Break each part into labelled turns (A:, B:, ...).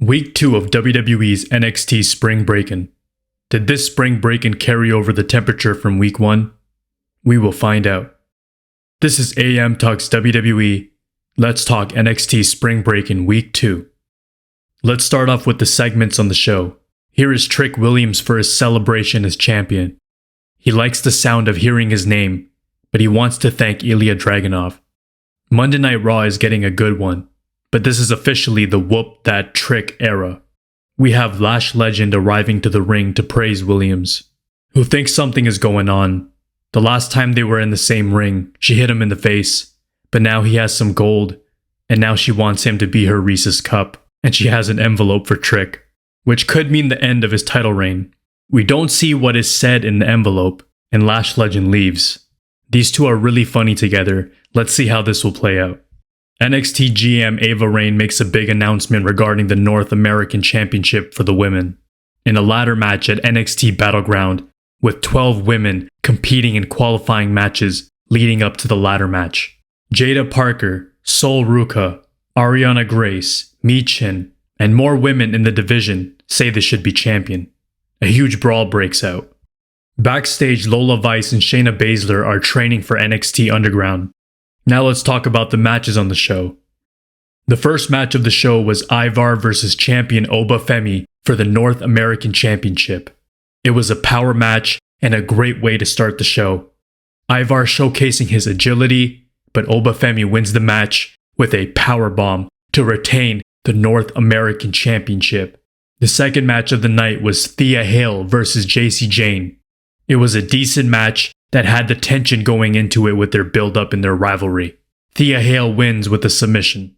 A: Week 2 of WWE's Nxt Spring Breakin. Did this Spring Breakin carry over the temperature from Week 1? We will find out. This is AM Talks WWE. Let's talk NXT Spring Breakin Week 2. Let's start off with the segments on the show. Here is Trick Williams for his celebration as champion. He likes the sound of hearing his name, but he wants to thank Ilya Dragunov. Monday Night Raw is getting a good one, but this is officially the whoop that Trick era. We have Lash Legend arriving to the ring to praise Williams, who thinks something is going on. The last time they were in the same ring, she hit him in the face, but now he has some gold, and now she wants him to be her Reese's Cup, and she has an envelope for Trick, which could mean the end of his title reign. We don't see what is said in the envelope, and Lash Legend leaves. These two are really funny together. Let's see how this will play out. NXT GM Ava Raine makes a big announcement regarding the North American Championship for the women. In a ladder match at NXT Battleground, with 12 women competing in qualifying matches leading up to the ladder match. Jada Parker, Sol Ruka, Ariana Grace, Mi Chin, and more women in the division say they should be champion. A huge brawl breaks out. Backstage, Lola Vice and Shayna Baszler are training for NXT Underground. Now let's talk about the matches on the show. The first match of the show was Ivar vs. champion Obafemi for the North American Championship. It was a power match and a great way to start the show. Ivar showcasing his agility, but Obafemi wins the match with a powerbomb to retain the North American Championship. The second match of the night was Thea Hale vs. JC Jane. It was a decent match that had the tension going into it with their build-up in their rivalry. Thea Hale wins with a submission.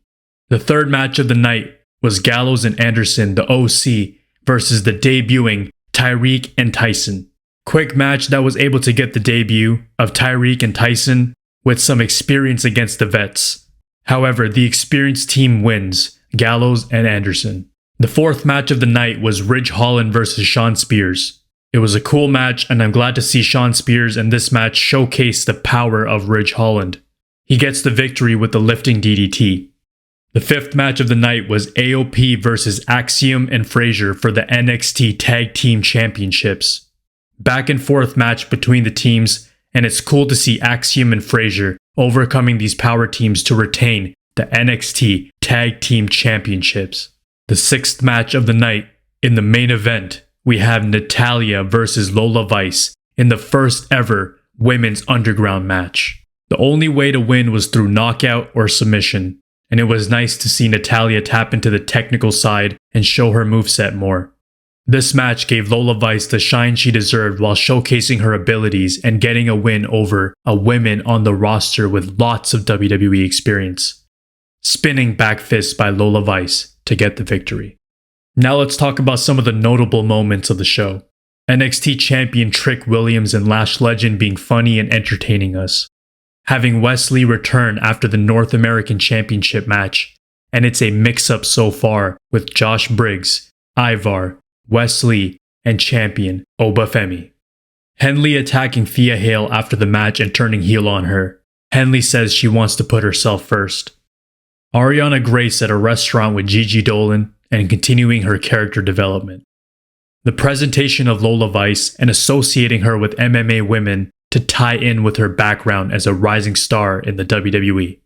A: The third match of the night was Gallows and Anderson, the OC, versus the debuting Tyreek and Tyson. Quick match that was able to get the debut of Tyreek and Tyson with some experience against the vets. However, the experienced team wins, Gallows and Anderson. The fourth match of the night was Ridge Holland versus Shawn Spears. It was a cool match, and I'm glad to see Shawn Spears in this match showcase the power of Ridge Holland. He gets the victory with the lifting DDT. The fifth match of the night was AOP versus Axiom and Frazier for the NXT Tag Team Championships. Back and forth match between the teams, and it's cool to see Axiom and Frazier overcoming these power teams to retain the NXT Tag Team Championships. The sixth match of the night, in the main event, we have Natalya versus Lola Vice in the first ever women's underground match. The only way to win was through knockout or submission, and it was nice to see Natalya tap into the technical side and show her moveset more. This match gave Lola Vice the shine she deserved while showcasing her abilities and getting a win over a woman on the roster with lots of WWE experience. Spinning back fist by Lola Vice to get the victory. Now let's talk about some of the notable moments of the show. NXT champion Trick Williams and Lash Legend being funny and entertaining us. Having Wesley return after the North American Championship match, and it's a mix-up so far with Josh Briggs, Ivar, Wesley, and champion Obafemi. Henley attacking Thea Hale after the match and turning heel on her. Henley says she wants to put herself first. Ariana Grace at a restaurant with Gigi Dolan and continuing her character development. The presentation of Lola Vice and associating her with MMA women to tie in with her background as a rising star in the WWE.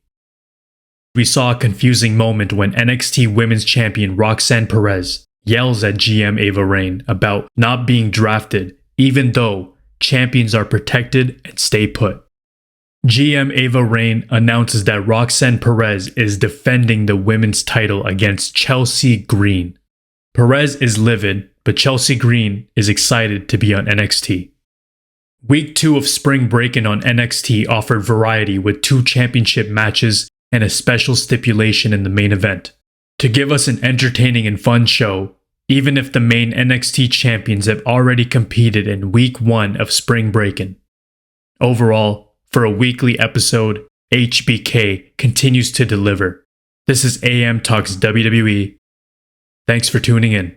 A: We saw a confusing moment when NXT Women's Champion Roxanne Perez yells at GM Ava Raine about not being drafted even though champions are protected and stay put. GM Ava Raine announces that Roxanne Perez is defending the women's title against Chelsea Green. Perez is livid, but Chelsea Green is excited to be on NXT. Week 2 of Spring Breakin on NXT offered variety with 2 championship matches and a special stipulation in the main event, to give us an entertaining and fun show, even if the main NXT champions have already competed in Week 1 of Spring Breakin. Overall, for a weekly episode, HBK continues to deliver. This is AM Talks WWE. Thanks for tuning in.